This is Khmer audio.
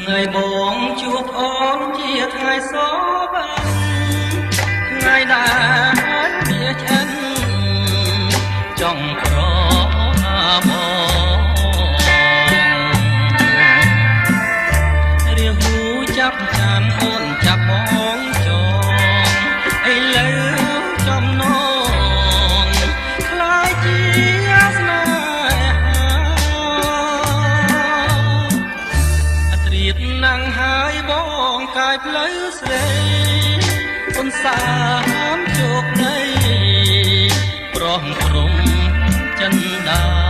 ថ្ងៃបងជួបអូនជាថ្ងៃសបានថ្ងៃដែលវាឆ្អិនចង់ប្រណាបងរាហូចាប់ចានអូនចាប់បងចងឥឡូវចំណងខ្លាយជាស្នេហាត្រៀបណាំងហើយបងកាយផ្លូវស្រីគុនសាមជោគនៃប្រោះព្រំចិនដា